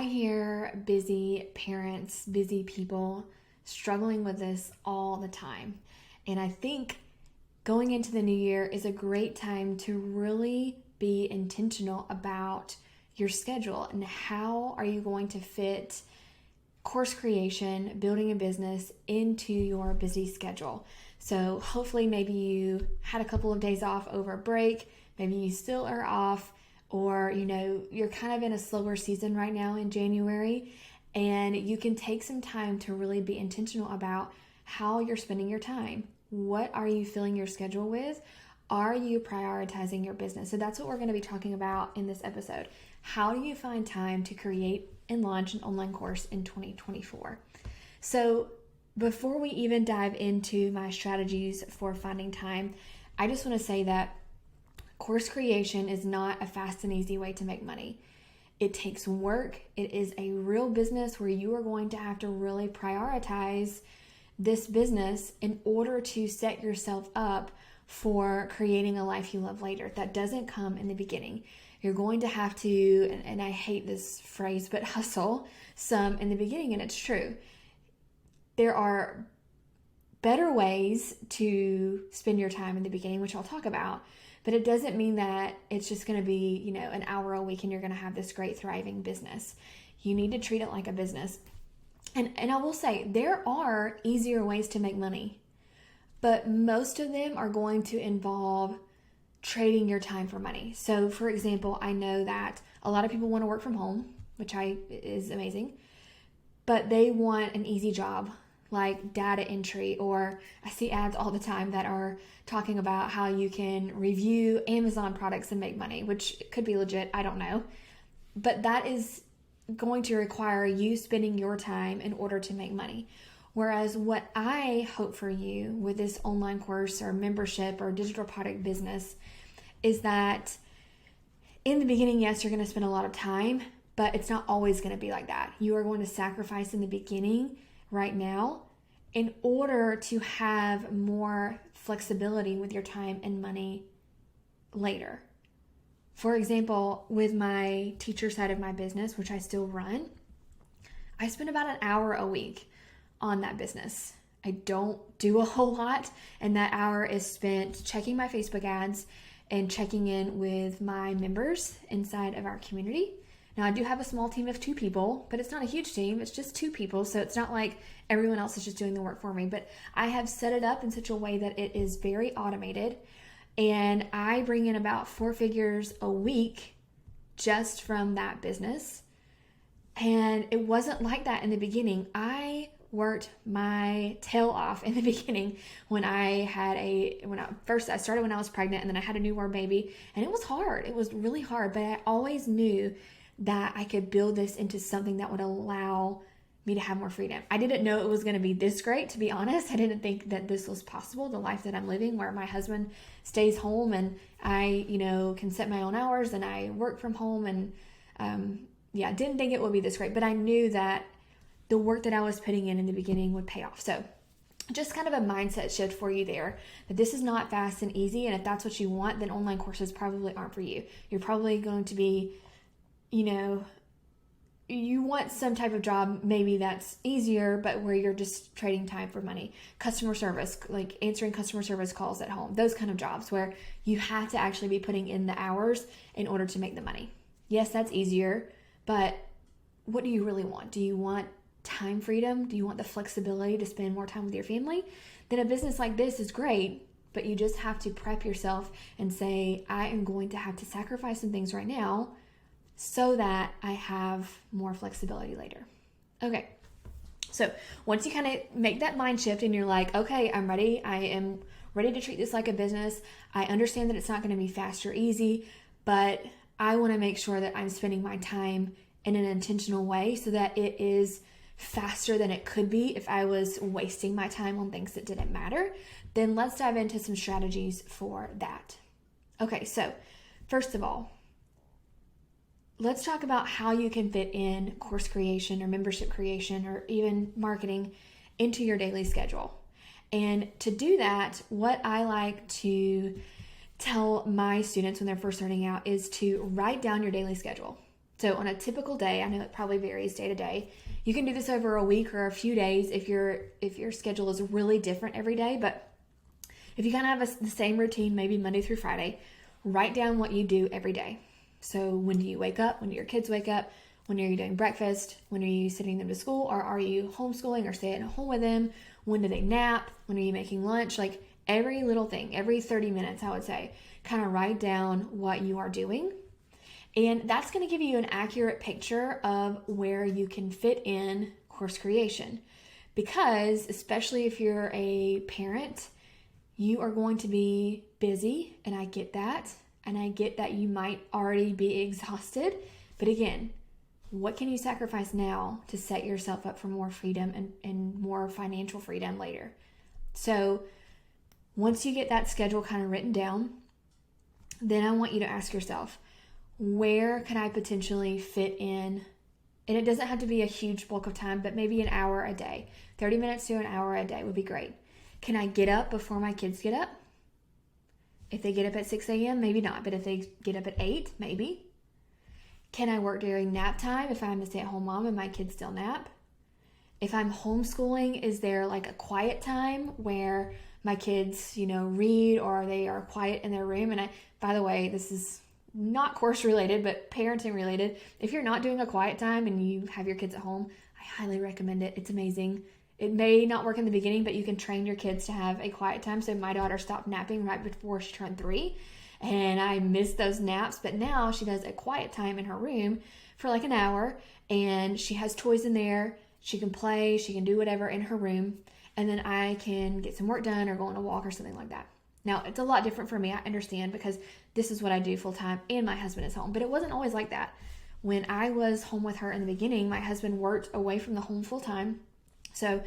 hear busy parents, busy people struggling with this all the time. And I think going into the new year is a great time to really be intentional about your schedule and how are you going to fit course creation, building a business into your busy schedule. So hopefully maybe you had a couple of days off over a break, maybe you still are off, or you're kind of in a slower season right now in January, and you can take some time to really be intentional about how you're spending your time. What are you filling your schedule with? Are you prioritizing your business? So that's what we're going to be talking about in this episode. How do you find time to create and launch an online course in 2024? So before we even dive into my strategies for finding time, I just want to say that course creation is not a fast and easy way to make money. It takes work. It is a real business where you are going to have to really prioritize this business in order to set yourself up for creating a life you love later. That doesn't come in the beginning. You're going to have to, and I hate this phrase, but hustle some in the beginning, and it's true. There are better ways to spend your time in the beginning, which I'll talk about, but it doesn't mean that it's just going to be, an hour a week and you're going to have this great thriving business. You need to treat it like a business. And I will say there are easier ways to make money, but most of them are going to involve trading your time for money. So for example, I know that a lot of people want to work from home, which is amazing, but they want an easy job like data entry, or I see ads all the time that are talking about how you can review Amazon products and make money, which could be legit, I don't know. But that is going to require you spending your time in order to make money. Whereas what I hope for you with this online course or membership or digital product business is that in the beginning, yes, you're going to spend a lot of time, but it's not always going to be like that. You are going to sacrifice in the beginning right now in order to have more flexibility with your time and money later. For example, with my teacher side of my business, which I still run, I spend about an hour a week on that business. I don't do a whole lot, and that hour is spent checking my Facebook ads and checking in with my members inside of our community. Now, I do have a small team of 2 people, but it's not a huge team. It's just 2 people, so it's not like everyone else is just doing the work for me. But I have set it up in such a way that it is very automated, and I bring in about 4 figures a week just from that business. And it wasn't like that in the beginning. I worked my tail off in the beginning when I started when I was pregnant, and then I had a newborn baby, and it was hard. It was really hard, but I always knew that I could build this into something that would allow me to have more freedom. I didn't know it was going to be this great, to be honest. I didn't think that this was possible, the life that I'm living, where my husband stays home and I, can set my own hours and I work from home, and didn't think it would be this great, but I knew that the work that I was putting in the beginning would pay off. So just kind of a mindset shift for you there, that this is not fast and easy. And if that's what you want, then online courses probably aren't for you. You're probably going to be, you want some type of job maybe that's easier, but where you're just trading time for money. Customer service, like answering customer service calls at home, those kind of jobs where you have to actually be putting in the hours in order to make the money. Yes, that's easier, but what do you really want? Do you want time freedom? Do you want the flexibility to spend more time with your family? Then a business like this is great, but you just have to prep yourself and say, I am going to have to sacrifice some things right now so that I have more flexibility later. Okay, so once you kind of make that mind shift and you're like, okay, I'm ready. I am ready to treat this like a business. I understand that it's not going to be fast or easy, but I want to make sure that I'm spending my time in an intentional way so that it is faster than it could be if I was wasting my time on things that didn't matter. Then let's dive into some strategies for that. Okay, so first of all, let's talk about how you can fit in course creation or membership creation or even marketing into your daily schedule. And to do that, what I like to tell my students when they're first starting out is to write down your daily schedule. So on a typical day, I know it probably varies day to day. You can do this over a week or a few days if your schedule is really different every day. But if you kind of have the same routine, maybe Monday through Friday, write down what you do every day. So when do you wake up? When do your kids wake up? When are you doing breakfast? When are you sending them to school? Or are you homeschooling or staying at home with them? When do they nap? When are you making lunch? Like every little thing, every 30 minutes, I would say, kind of write down what you are doing. And that's going to give you an accurate picture of where you can fit in course creation. Because especially if you're a parent, you are going to be busy, and I get that. And I get that you might already be exhausted. But again, what can you sacrifice now to set yourself up for more freedom and more financial freedom later? So once you get that schedule kind of written down, then I want you to ask yourself, where can I potentially fit in? And it doesn't have to be a huge bulk of time, but maybe an hour a day. 30 minutes to an hour a day would be great. Can I get up before my kids get up? If they get up at 6 a.m., maybe not. But if they get up at 8, maybe. Can I work during nap time if I'm a stay-at-home mom and my kids still nap? If I'm homeschooling, is there like a quiet time where my kids, read, or they are quiet in their room? And by the way, this is not course related, but parenting related. If you're not doing a quiet time and you have your kids at home, I highly recommend it. It's amazing. It may not work in the beginning, but you can train your kids to have a quiet time. So my daughter stopped napping right before she turned 3, and I missed those naps, but now she does a quiet time in her room for like an hour, and she has toys in there. She can play, she can do whatever in her room, and then I can get some work done or go on a walk or something like that. Now, it's a lot different for me, I understand, because this is what I do full time and my husband is home, but it wasn't always like that. When I was home with her in the beginning, my husband worked away from the home full time. So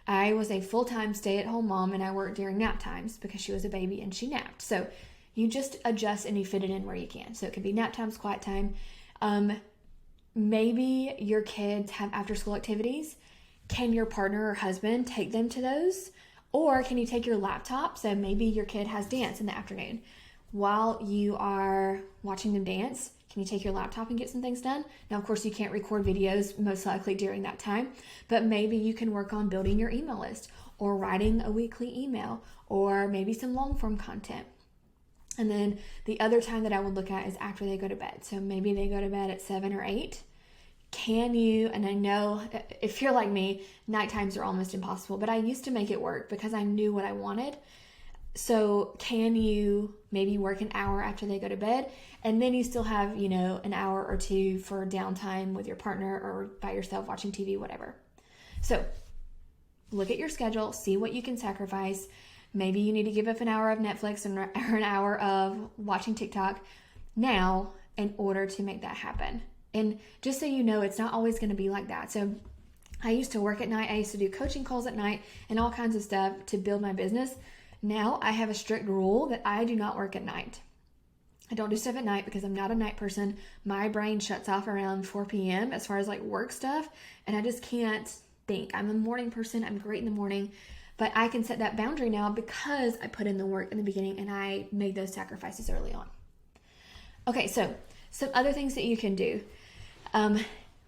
I was a full-time stay-at-home mom, and I worked during nap times because she was a baby and she napped. So you just adjust and you fit it in where you can. So it could be nap times, quiet time. Maybe your kids have after-school activities. Can your partner or husband take them to those? Or can you take your laptop? So maybe your kid has dance in the afternoon. While you are watching them dance, can you take your laptop and get some things done? Now, of course, you can't record videos most likely during that time, but maybe you can work on building your email list or writing a weekly email or maybe some long form content. And then the other time that I would look at is after they go to bed. So maybe they go to bed at 7 or 8. Can you, and I know if you're like me, night times are almost impossible, but I used to make it work because I knew what I wanted. So can you maybe work an hour after they go to bed, and then you still have, an hour or two for downtime with your partner or by yourself watching TV, whatever. So look at your schedule, see what you can sacrifice. Maybe you need to give up an hour of Netflix or an hour of watching TikTok now in order to make that happen. And just so you know, it's not always going to be like that. So I used to work at night. I used to do coaching calls at night and all kinds of stuff to build my business. Now I have a strict rule that I do not work at night. I don't do stuff at night because I'm not a night person. My brain shuts off around 4 p.m. as far as like work stuff, and I just can't think. I'm a morning person. I'm great in the morning, but I can set that boundary now because I put in the work in the beginning and I made those sacrifices early on. Okay, so some other things that you can do.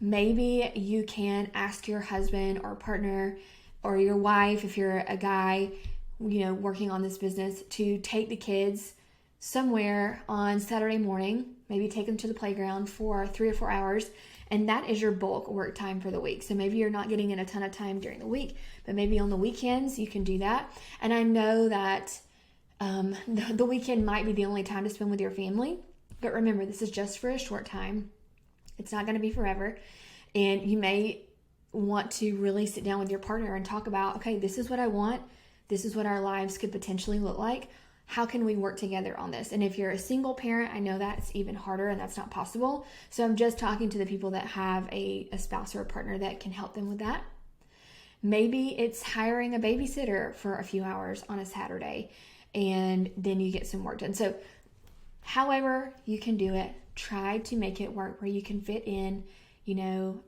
Maybe you can ask your husband or partner or your wife, if you're a guy, working on this business, to take the kids somewhere on Saturday morning, maybe take them to the playground for 3 or 4 hours, and that is your bulk work time for the week. So maybe you're not getting in a ton of time during the week, but maybe on the weekends you can do that. And I know that the weekend might be the only time to spend with your family, but remember, this is just for a short time. It's not going to be forever. And you may want to really sit down with your partner and talk about, okay, this is what I want. This is what our lives could potentially look like. How can we work together on this? And if you're a single parent, I know that's even harder and that's not possible. So I'm just talking to the people that have a spouse or a partner that can help them with that. Maybe it's hiring a babysitter for a few hours on a Saturday, and then you get some work done. So however you can do it, try to make it work where you can fit in,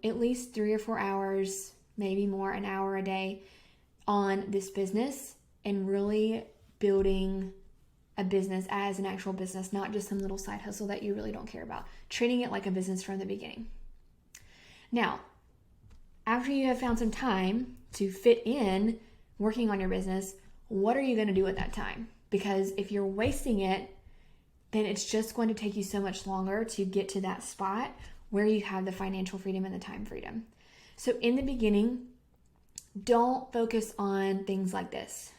at least 3 or 4 hours, maybe more, an hour a day on this business, and really building a business as an actual business, not just some little side hustle that you really don't care about. Treating it like a business from the beginning. Now, after you have found some time to fit in working on your business, what are you going to do with that time? Because if you're wasting it, then it's just going to take you so much longer to get to that spot where you have the financial freedom and the time freedom. So in the beginning, don't focus on things like this.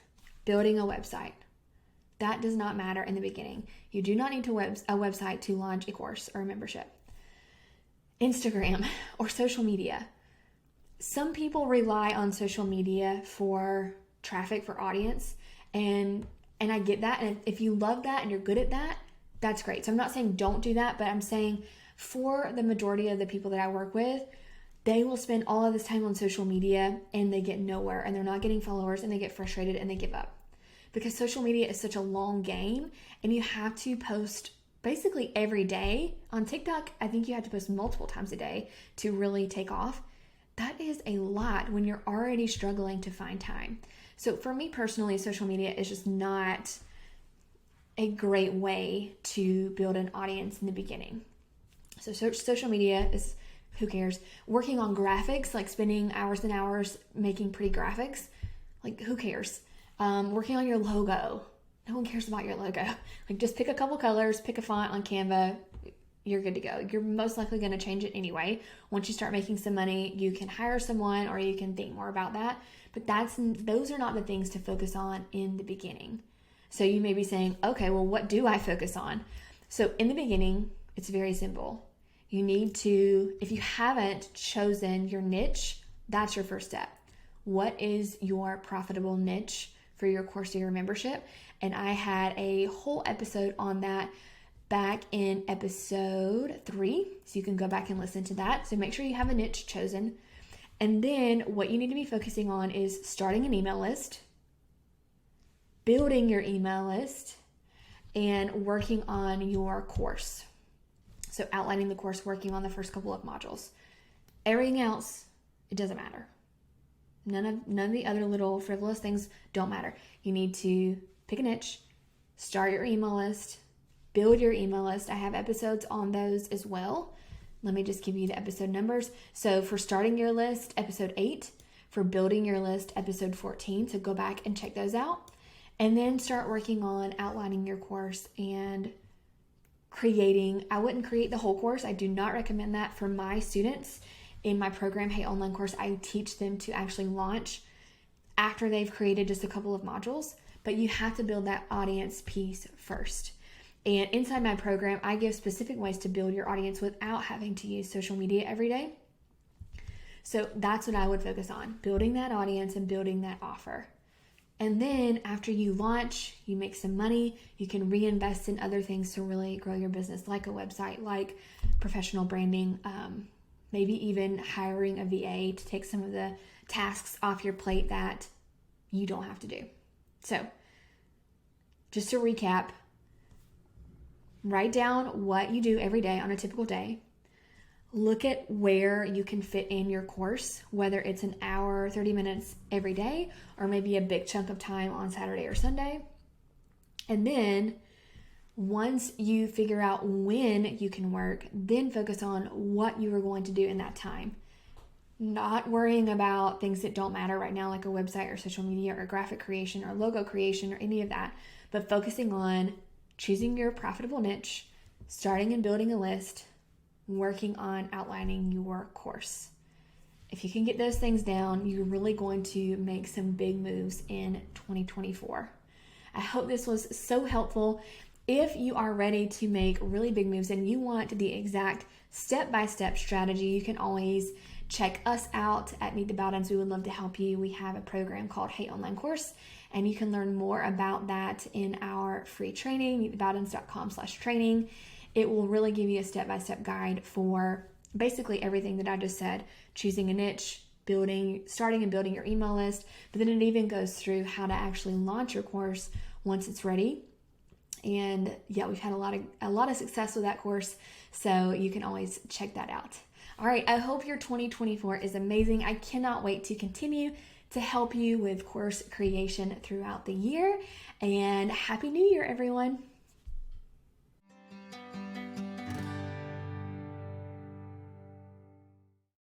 Building a website. That does not matter in the beginning. You do not need a website to launch a course or a membership. Instagram or social media. Some people rely on social media for traffic, for audience, and I get that. And if you love that and you're good at that, that's great. So I'm not saying don't do that, but I'm saying for the majority of the people that I work with, they will spend all of this time on social media and they get nowhere, and they're not getting followers, and they get frustrated and they give up. Because social media is such a long game, and you have to post basically every day. On TikTok, I think you have to post multiple times a day to really take off. That is a lot when you're already struggling to find time. So for me personally, social media is just not a great way to build an audience in the beginning. So social media is, who cares? Working on graphics, like spending hours and hours making pretty graphics, like who cares? Working on your logo. No one cares about your logo. Like just pick a couple colors, pick a font on Canva, you're good to go. You're most likely going to change it anyway. Once you start making some money, you can hire someone or you can think more about that. But those are not the things to focus on in the beginning. So you may be saying, okay, well, what do I focus on? So in the beginning, it's very simple. You need to, if you haven't chosen your niche, that's your first step. What is your profitable niche for your course or your membership? And I had a whole episode on that back in episode 3. So you can go back and listen to that. So make sure you have a niche chosen. And then what you need to be focusing on is starting an email list, building your email list, and working on your course. So outlining the course, working on the first couple of modules. Everything else, it doesn't matter. None of the other little frivolous things don't matter. You need to pick a niche, start your email list, build your email list. I have episodes on those as well. Let me just give you the episode numbers. So for starting your list, episode 8. For building your list, episode 14. So go back and check those out. And then start working on outlining your course and creating. I wouldn't create the whole course. I do not recommend that for my students. In my program, Hey Online Course, I teach them to actually launch after they've created just a couple of modules. But you have to build that audience piece first. And inside my program, I give specific ways to build your audience without having to use social media every day. So that's what I would focus on, building that audience and building that offer. And then after you launch, you make some money, you can reinvest in other things to really grow your business, like a website, like professional branding, maybe even hiring a VA to take some of the tasks off your plate that you don't have to do. So just to recap, write down what you do every day on a typical day. Look at where you can fit in your course, whether it's an hour, 30 minutes every day, or maybe a big chunk of time on Saturday or Sunday. And then once you figure out when you can work, then focus on what you are going to do in that time. Not worrying about things that don't matter right now, like a website or social media or graphic creation or logo creation or any of that, but focusing on choosing your profitable niche, starting and building a list, working on outlining your course. If you can get those things down, you're really going to make some big moves in 2024. I hope this was so helpful. If you are ready to make really big moves and you want the exact step-by-step strategy, you can always check us out at Meet the Bowdens. We would love to help you. We have a program called Hey Online Course, and you can learn more about that in our free training, meetthebowdens.com/training. It will really give you a step-by-step guide for basically everything that I just said, choosing a niche, starting and building your email list, but then it even goes through how to actually launch your course once it's ready. And yeah, we've had a lot of success with that course, so you can always check that out. All right, I hope your 2024 is amazing. I cannot wait to continue to help you with course creation throughout the year. And Happy New Year, everyone!